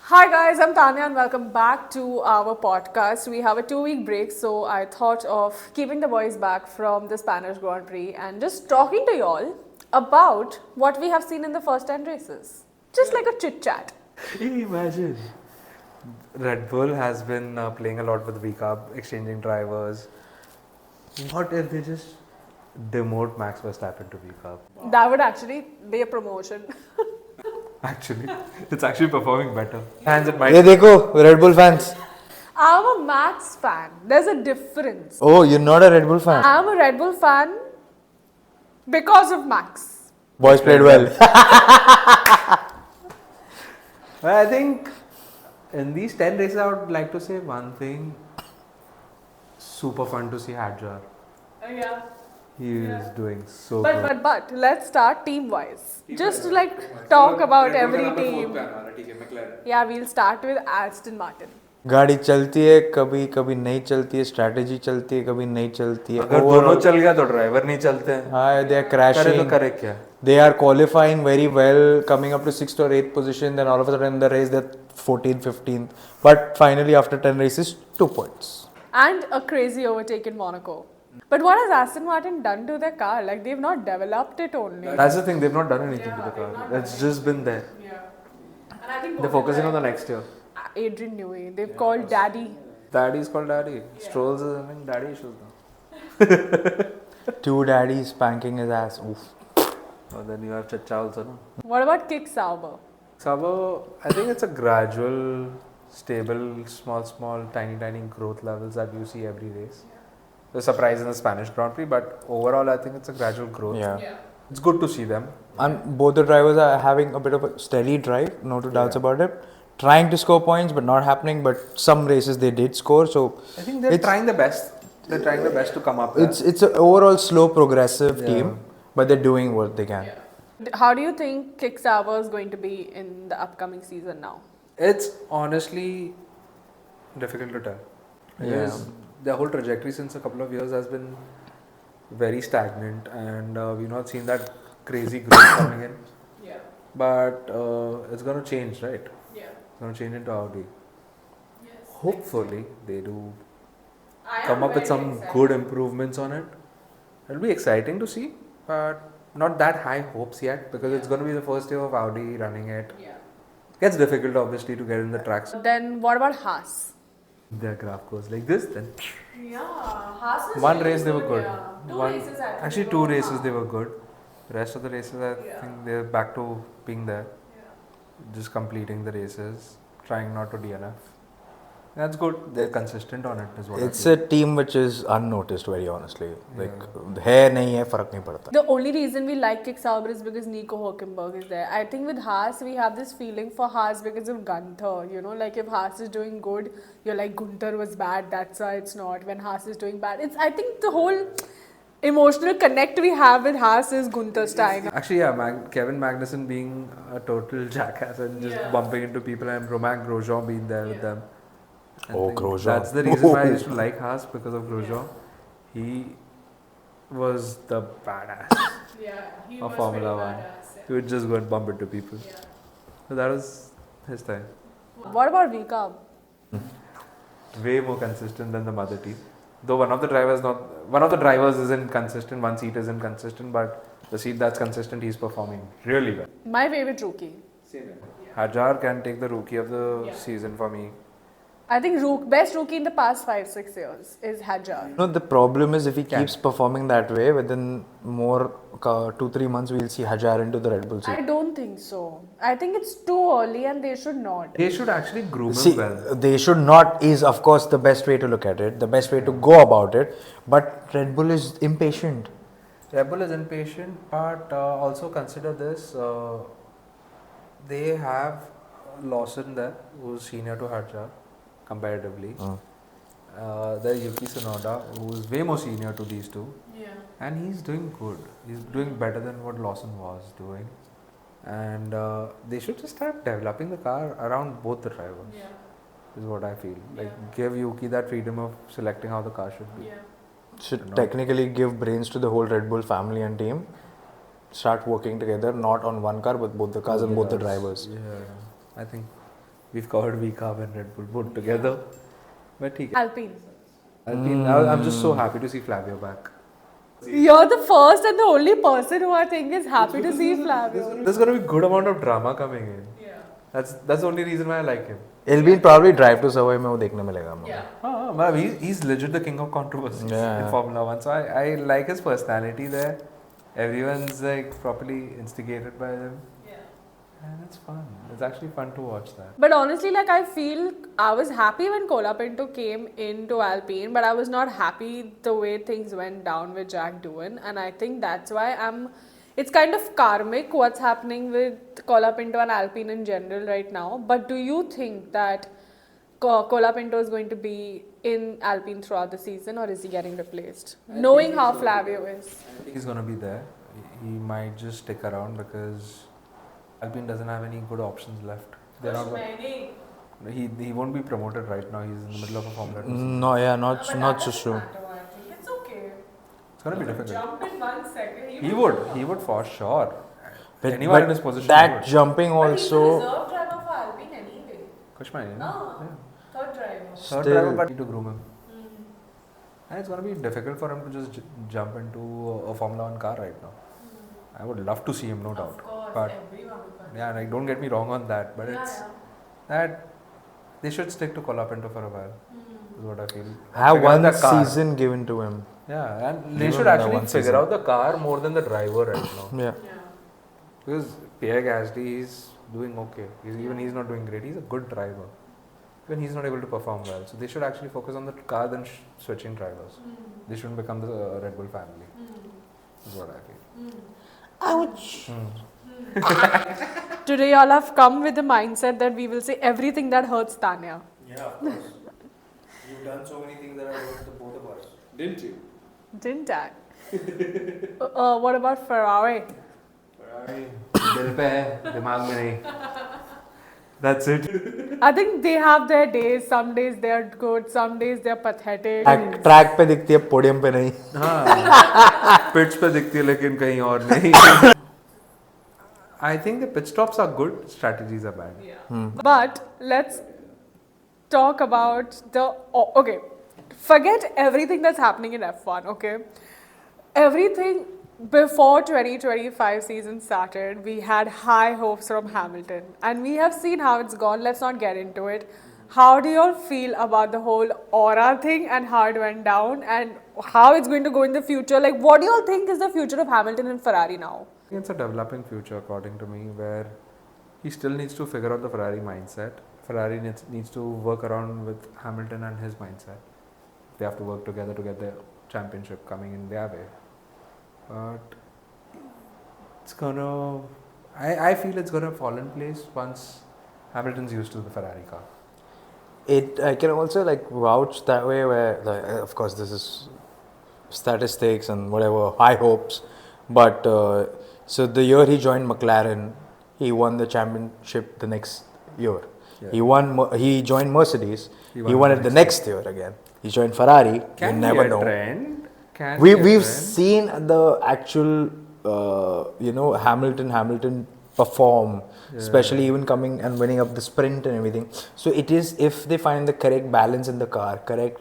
Hi guys, I'm Tanya and welcome back to our podcast. We have a 2-week break, so I thought of keeping the boys back from the Spanish Grand Prix and just talking to y'all about what we have seen in the first 10 races. Just like a chit chat. Imagine. Red Bull has been playing a lot with VCARB, exchanging drivers. What if they just demote Max Verstappen to VCARB? That would actually be a promotion. Actually, it's actually performing better. Fans it might. ये देखो Red Bull fans. I'm a Max fan. There's a difference. Oh, you're not a Red Bull fan. I'm a Red Bull fan because of Max. Boys played well. I think in these 10 races, I would like to say one thing. Super fun to see Hadjar. Yeah. He is doing so But, good. but let's start team-wise. Just to talk about every team. Yeah, we'll start with Aston Martin. गाड़ी चलती है कभी कभी नहीं चलती है strategy चलती है कभी नहीं चलती है अगर दोनों चल गया तो ड्राइवर नहीं चलते हैं हाँ they are करे crashing तो करे क्या they are qualifying very well coming up to 6th or 8th position then all of a sudden in the race they're 14th 15th but finally after 10 races 2 points And a crazy overtake in Monaco. But what has Aston Martin done to their car? Like, they've not developed it only. That's the thing, they've not done anything to the car. It's just been there. Yeah. And I think They're focusing on the next year. Adrian Newey, they've called Daddy. Daddy's called Daddy. Stroll's is having daddy issues now. 2 daddies spanking his ass oof Oh, then you have Chacha also, no? What about Kick Sauber? Sauber, I think it's a gradual, stable, small, tiny growth levels that you see every race. The surprise in the Spanish Grand Prix, but overall, I think it's a gradual growth. yeah It's good to see them. and both the drivers are having a bit of a steady drive no two doubts about it trying to score points but not happening but some races they did score so I think they're trying their best. They're trying their best to come up. it's an overall slow progressive team but they're doing what they can How do you think Kick Sauber is going to be in the upcoming season now? It's honestly difficult to tell. Because the whole trajectory since a couple of years has been very stagnant and we've not seen that crazy growth coming in. Yeah. But it's going to change, right? Yeah. It's going to change into Audi. Yes. Hopefully they do come up with some good improvements on it. It'll be exciting to see, but not that high hopes yet because it's going to be the first year of Audi running it. Yeah. Gets difficult obviously to get in the tracks. Then what about Haas? Their graph goes like this then. Yeah, Haas One race they were good. Two One, races actually 2 races they were good. Rest of the races I think they're back to being there. Just completing the races, trying not to DNF. That's good. They're consistent on it is what it's I a feel. team which is unnoticed very honestly like है नहीं है फर्क नहीं पड़ता The only reason we like Kick Sauber is because Nico Hülkenberg is there. I think with Haas, we have this feeling for Haas because of Gunther. You know, like if Haas is doing good, you're like, Gunther was bad, that's why it's not. When Haas is doing bad, I think the whole emotional connect we have with Haas is Gunther Steiner. Actually, yeah, Kevin Magnussen being a total jackass and just bumping into people and Romain Grosjean being there with them. I think Grosjean. That's the reason why I used to like Haas because of Grosjean. He was the badass He of Formula One. He would just go and bump into people. So that was his time. What about VCARB? Way more consistent than the mother team. Though one of the drivers isn't consistent, one seat isn't consistent, but the seat that's consistent, he's performing really well. My favorite rookie. Hadjar can take the rookie of the season for me. I think best rookie in the past 5-6 years is Hadjar. No, the problem is if he keeps performing that way, within more 2-3 months we'll see Hadjar into the Red Bull I seat. don't think so. I think it's too early and they should not. They should actually groom See, him well. they should not is of course the best way to look at it, the best way to go about it. But Red Bull is impatient. Red Bull is impatient, but also consider this. They have Lawson there, who's senior to Hadjar comparatively. There's Yuki Tsunoda, who's way more senior to these two. And he's doing good. He's doing better than what Lawson was doing. And they should just start developing the car around both the drivers. Is what I feel. Like give Yuki that freedom of selecting how the car should be. Should technically give brains to the whole Red Bull family and team. Start working together, not on one car, but both the cars and both the drivers. Yeah, I think we've covered VCARB and Red Bull put together. But ठीक है. Alpine. I'm just so happy to see Flavio back. You're the first and the only person who I think is happy to see Flavio. There's gonna be good amount of drama coming in. Yeah. That's the only reason why I like him. It'll be probably Drive to Survive में वो देखने मिलेगा हमको. Yeah. He's legit the king of controversy in Formula 1. So I like his personality there. Everyone's like properly instigated by him. And it's fun. It's actually fun to watch that. But honestly, like I feel I was happy when Colapinto came into Alpine, but I was not happy the way things went down with Jack Doohan, and I think that's why it's kind of karmic what's happening with Colapinto and Alpine in general right now. But do you think that Colapinto is going to be in Alpine throughout the season, or is he getting replaced? Knowing how Flavio is. I think he's going to be there. He might just stick around because Alpine doesn't have any good options left. He won't be promoted right now. He's in the middle of a Formula 2 season. No, yeah, not so sure. It's okay. It's going to be difficult. Jump in 1 second. He would for sure. But, Anyone in his position that would. jumping But he's a also. reserve driver for Alpine anyway. Kushma, No, yeah. third driver. Third driver, but need to groom him. And it's going to be difficult for him to just jump into a Formula 1 car right now. I would love to see him, no doubt. Of course, But everyone would. yeah, like don't get me wrong on that. But it's that they should stick to Colapinto for a while. Is what I feel. Have Figure out one the car. season given to him. Yeah, and Give they him should that actually one figure season. out the car more than the driver right now. Yeah. Because Pierre Gasly is doing okay. He's not doing great. He's a good driver. Even he's not able to perform well. So they should actually focus on the car than switching drivers. They shouldn't become the Red Bull family. Is what I feel. Ouch. Today, y'all have come with the mindset that we will say everything that hurts Tanya. Yeah, of course. You've done so many things that have hurt the both of us. Didn't you? Didn't I? What about Ferrari? Ferrari. दिल पे है, दिमाग में नहीं. That's it. I think they have their days. Some days they are good, some days they are pathetic. Track पे दिखती है podium पे नहीं. हाँ. पिट्स पे दिखती है लेकिन कहीं और नहीं. I think the pit stops are good, strategies are bad. But let's talk about okay. Forget everything that's happening in F1, okay? Everything before 2025 season started, we had high hopes from Hamilton. And we have seen how it's gone. Let's not get into it. How do you all feel about the whole aura thing and how it went down and how it's going to go in the future? Like, what do you all think is the future of Hamilton and Ferrari now? It's a developing future, according to me, where he still needs to figure out the Ferrari mindset. Ferrari needs to work around with Hamilton and his mindset. They have to work together to get the championship coming in their way. But it's gonna. I feel it's gonna fall in place once Hamilton's used to the Ferrari car. I can also like vouch that way where of course this is statistics and whatever high hopes, but so the year he joined McLaren, he won the championship the next year. Yeah. He joined Mercedes. He won it the next year again. He joined Ferrari. You never know. Trend? We've seen the actual Hamilton perform, especially even coming and winning up the sprint and everything. So it is if they find the correct balance in the car, correct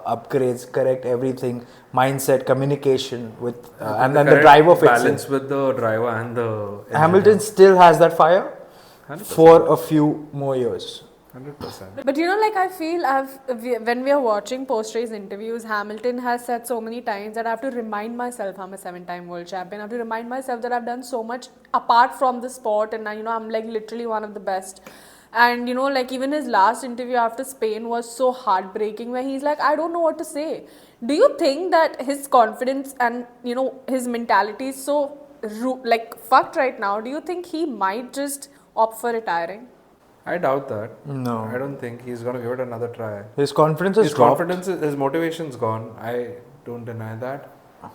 upgrades, correct everything, mindset, communication with and then the driver fits balance with the driver and the Hamilton still has that fire 100%. For a few more years. 100%. But like I feel when we are watching post-race interviews, Hamilton has said so many times that I have to remind myself I'm a 7-time world champion. I have to remind myself that I've done so much apart from the sport and I'm like literally one of the best. And like even his last interview after Spain was so heartbreaking where he's like, I don't know what to say. Do you think that his confidence and his mentality is so like fucked right now? Do you think he might just opt for retiring? I doubt that. No. I don't think he's going to give it another try. His confidence is dropped. His motivation's gone. I don't deny that.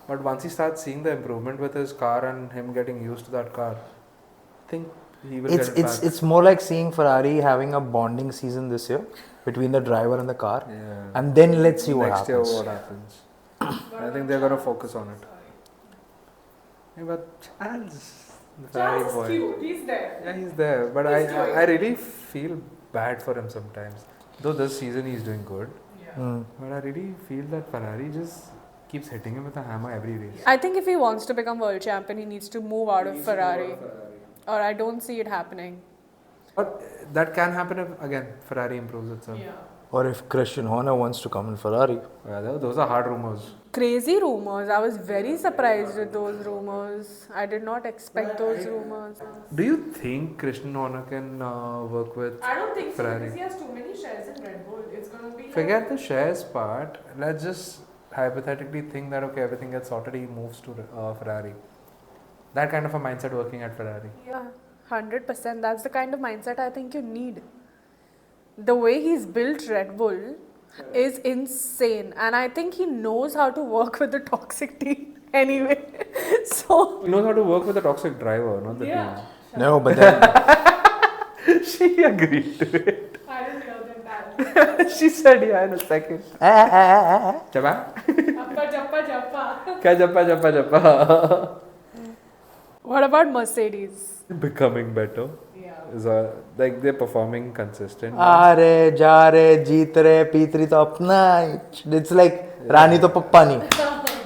But once he starts seeing the improvement with his car and him getting used to that car, I think he will get it back. It's more like seeing Ferrari having a bonding season this year between the driver and the car. Yeah. And then let's see what Next happens. year what happens. I think they're going to focus on it. Yeah, but Charles, the Ferrari boy. Cute. He's there. Yeah, he's there. But I really feel bad for him sometimes. Though this season he's doing good, Mm. but I really feel that Ferrari just keeps hitting him with a hammer every race. I think if he wants to become world champion, he needs to move out of Ferrari. Or I don't see it happening. But that can happen if again Ferrari improves itself. Or if Christian Horner wants to come in Ferrari. Yeah, those are hard rumors. Crazy rumors. I was very surprised with those rumors. I did not expect those rumors. Do you think Christian Horner can work with I don't think Ferrari? because he has too many shares in Red Bull. It's going to be Forget the shares part. Let's just hypothetically think that okay, everything gets sorted. He moves to Ferrari. That kind of a mindset working at Ferrari. Yeah, 100%. That's the kind of mindset I think you need. The way he's built Red Bull is insane. And I think he knows how to work with the toxic team anyway. So, He knows how to work with a toxic driver, not the No, but then team. She agreed to it. I didn't hear that. She said yeah in a second. Chapa? Jappa, jappa, jappa. Kya jappa jappa jappa? What about Mercedes? Becoming better. Yeah. Is like they're performing consistent. आ रहे जा रहे जीत रहे P3 तो अपना it's like रानी तो पप्पा नहीं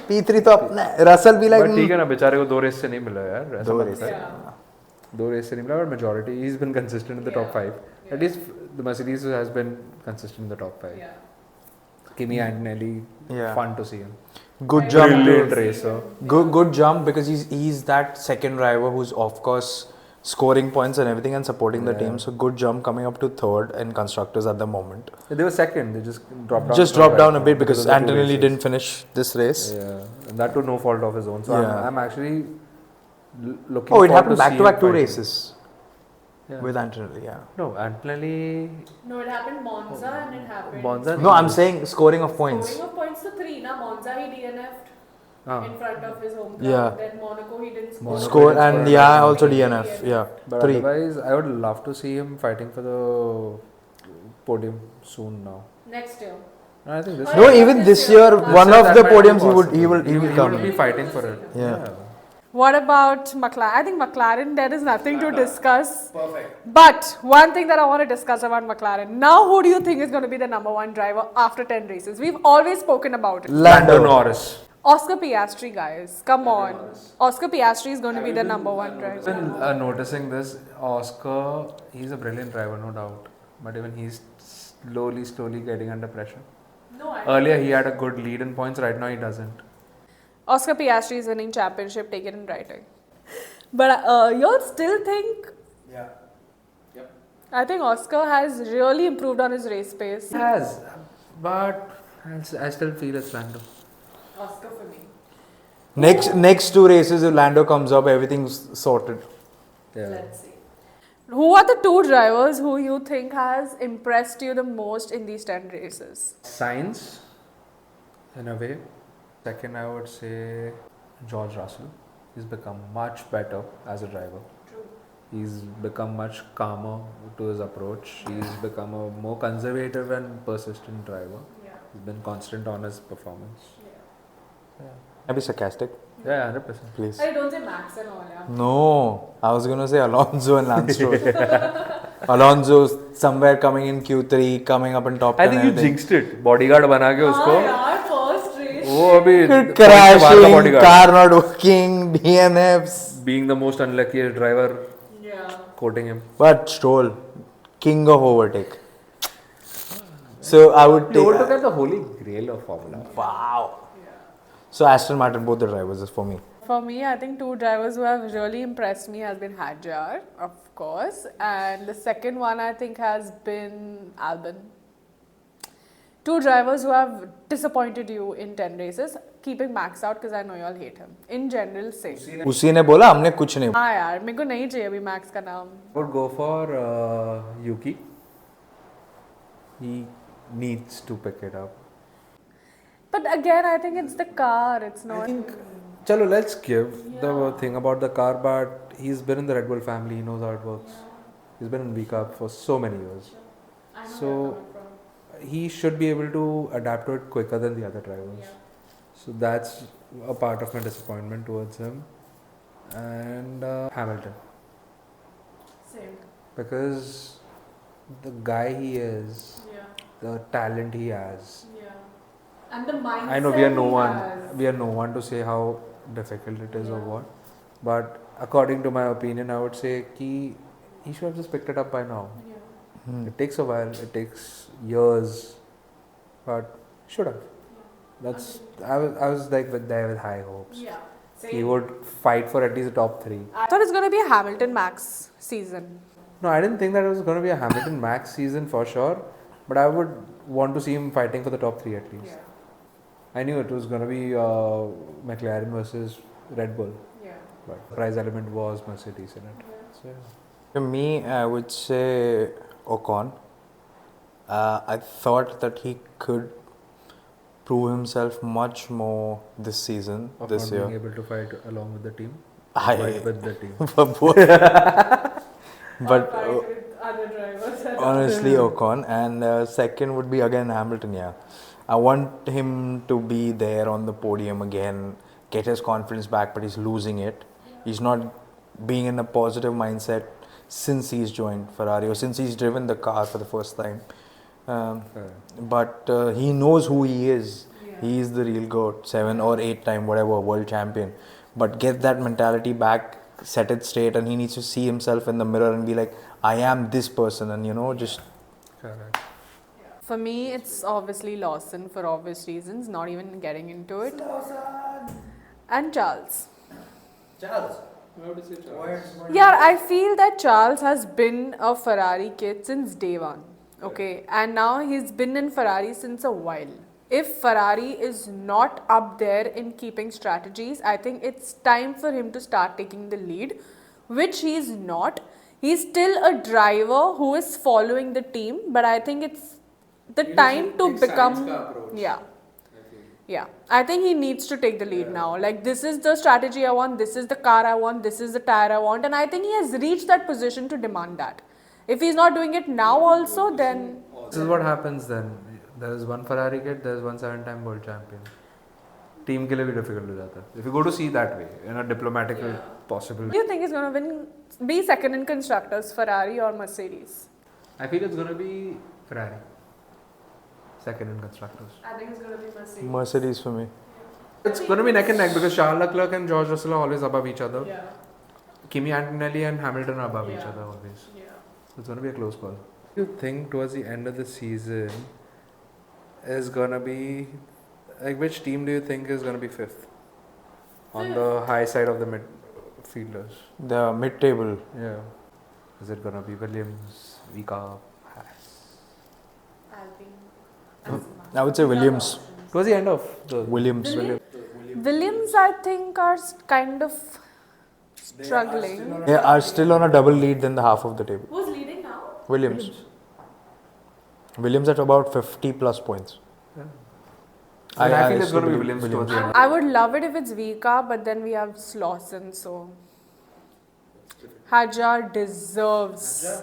P3 तो अपना रसल भी like But ठीक है ना बेचारे को 2 रेस से नहीं मिला यार ऐसा 2 मत race कर। Yeah. 2 रेस से नहीं मिला but majority he's been consistent in the top 5. At least the Mercedes has been consistent in the top 5. Yeah. Kimi Antonelli, Yeah. fun to see him. good jump Brilliant racer. good jump because he's that second driver who's of course scoring points and everything and supporting the team, so good jump coming up to third in constructors at the moment. They were second. They just dropped down. Just dropped down a bit because of the 2 Antonelli races. didn't finish this race. Yeah, and that to no fault of his own. So Yeah. I'm actually looking. Oh, it forward happened to back see to him back 2 fighting. races Yeah. with Antonelli. Yeah. No, Antonelli. No, it happened Monza and it happened. Monza. No, I'm saying scoring of points. Scoring of points to 3. Now Monza he DNF'd in front of his home crowd. Yeah. Then Monaco he didn't score. Monaco Score didn't and score yeah, anything. also DNF. Yeah, But 3. otherwise, I would love to see him fighting for the podium soon now. Next year. And I think this No, even this year, one of that the might be podiums he possible. will He come. would be fighting for it. Yeah. What about McLaren? I think McLaren, there is nothing to discuss. Perfect. But one thing that I want to discuss about McLaren. Now, who do you think is going to be the number 1 driver after 10 races? We've always spoken about it. Lando Norris. Oscar Piastri, guys. Come on. Oscar Piastri is going to be the number 1 driver. Been noticing this, Oscar, he's a brilliant driver, no doubt. But even he's slowly getting under pressure. No, Earlier, he had a good lead in points. Right now, he doesn't. Oscar Piastri is winning championship, take it in writing. But you all still think? Yeah. Yep. I think Oscar has really improved on his race pace. He has, but I still feel it's random. Oscar for me. Next 2 races, if Lando comes up, everything's sorted. Yeah. Let's see. Who are the 2 drivers who you think has impressed you the most in these 10 races? Science, in a way. Second, I would say George Russell. He's become much better as a driver. True. He's become much calmer to his approach. He's become a more conservative and persistent driver. Yeah. He's been constant on his performance. Can I be sarcastic, Yeah, 100%. please? Hey, don't say Max and all, yeah. No, I was gonna say Alonso and Lance Stroll. Alonso somewhere coming in Q3, coming up in top 10. I think you jinxed it. Bodyguard बना के उसको यार, first race. वो अभी point से बाहर crashing, का bodyguard. car not working, DNFs. Being the most unluckiest driver, Yeah. quoting him. But Stroll, king of overtake. So I would He take. overtook at the holy grail of Formula. Wow. So Aston Martin, both the drivers is for me. For me, I think 2 drivers who have really impressed me has been Hadjar, of course, and the second one I think has been Albon. 2 drivers who have disappointed you in 10 races, keeping Max out because I know you all hate him. In general, say. उसी ने बोला हमने कुछ नहीं. हाँ यार, मेरे को नहीं चाहिए अभी Max का नाम. I would go for Yuki. He needs to pick it up. But again, I think it's the car. It's not. I think, chalo, let's give the thing about the car, but he's been in the Red Bull family, he knows how it works. He's been in V-Cup for so many years. So, he should be able to adapt to it quicker than the other drivers. So, that's a part of my disappointment towards him. And Hamilton. Same. Because the guy he is, Yeah. the talent he has. Yeah. And the mindset I know we are no he one. has. We are no one to say how difficult it is or Yeah. what. But according to my opinion, I would say he should have just picked it up by now. Yeah. It takes a while. It takes years, but should have. That's I was like there with high hopes. Yeah. He would fight for at least the top 3. I thought it's going to be a Hamilton Max season. No, I didn't think that it was going to be a Hamilton Max season for sure, but I would want to see him fighting for the top 3 at least. Yeah. I knew it was going to be McLaren versus Red Bull, Yeah. but the prize element was Mercedes in it. So, yeah. To me, I would say Ocon. I thought that he could prove himself much more this season, Of this not year. being able to fight along with the team. I- Fight with the team. For both. But with other drivers. honestly, Ocon. And second would be again Hamilton, yeah. I want him to be there on the podium again, get his confidence back, but he's losing it. He's not being in a positive mindset since he's joined Ferrari or since he's driven the car for the first time. But he knows who he is. Yeah. He is the real GOAT, 7 or 8 time, whatever, world champion. But get that mentality back, set it straight, and he needs to see himself in the mirror and be like, I am this person, and just. Correct. For me, it's obviously Lawson for obvious reasons, not even getting into it. And Charles. Charles. How to say Charles? Yeah, I feel that Charles has been a Ferrari kid since day one. Okay, and now he's been in Ferrari since a while. If Ferrari is not up there in keeping strategies, I think it's time for him to start taking the lead, which he's not. He's still a driver who is following the team, but I think it's the time to become. Yeah. Yeah, I think he needs to take the lead now. Like, this is the strategy I want, this is the car I want, this is the tire I want, and I think he has reached that position to demand that. If he's not doing it now also, then... This is what happens then. There's one Ferrari kid, there's one 7-time world champion. Team के लिए भी difficult हो जाता है. If you go to see that way, in a diplomatic possible. Who do you think is going to be second in constructors, Ferrari or Mercedes? I feel it's going to be Ferrari. Second in constructors. I think it's going to be Mercedes. Mercedes for me. It's going to be neck and neck because Charles Leclerc and George Russell are always above each other. Yeah. Kimi Antonelli and Hamilton are above each Yeah. other always. Yeah. So it's going to be a close call. Do you think towards the end of the season is going to be, like, which team do you think is going to be fifth? On the high side of the midfielders. The mid-table. Yeah. Is it going to be Williams, Vika, Haas? I would say Williams. Towards the end of the Williams. Williams, I think, are kind of struggling. They are still on a double lead than the half of the table. Who's leading now? Williams. Williams at about 50 plus points. Yeah. I feel it's still going to be believe Williams towards the end. I would love it if it's Vika, but then we have Slauson, so Hadjar deserves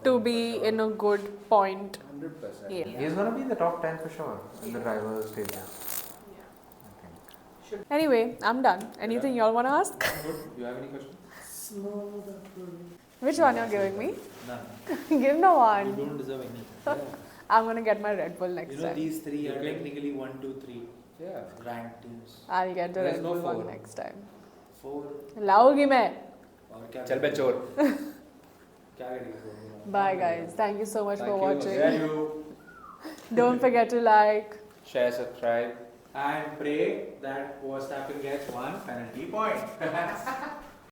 to be in a good point. 100%. Yeah. He's going to be in the top 10 for sure in the driver's table. Anyway, I'm done. Anything y'all want to ask? Do you have any questions? Which one you're giving me? None. Give no You one. don't deserve any. I'm gonna get my Red Bull next You know, time. these three are technically 1, 2, 3 Yeah. ranked teams. I'll get the There's Red no Bull one four. next time. 4 लाऊंगी मैं. और क्या चल बे चोर. क्या करेंगे? Bye guys. Thank you so much for watching. Thank you. Don't forget to like. Share, subscribe. And pray that Verstappen gets 1 penalty point.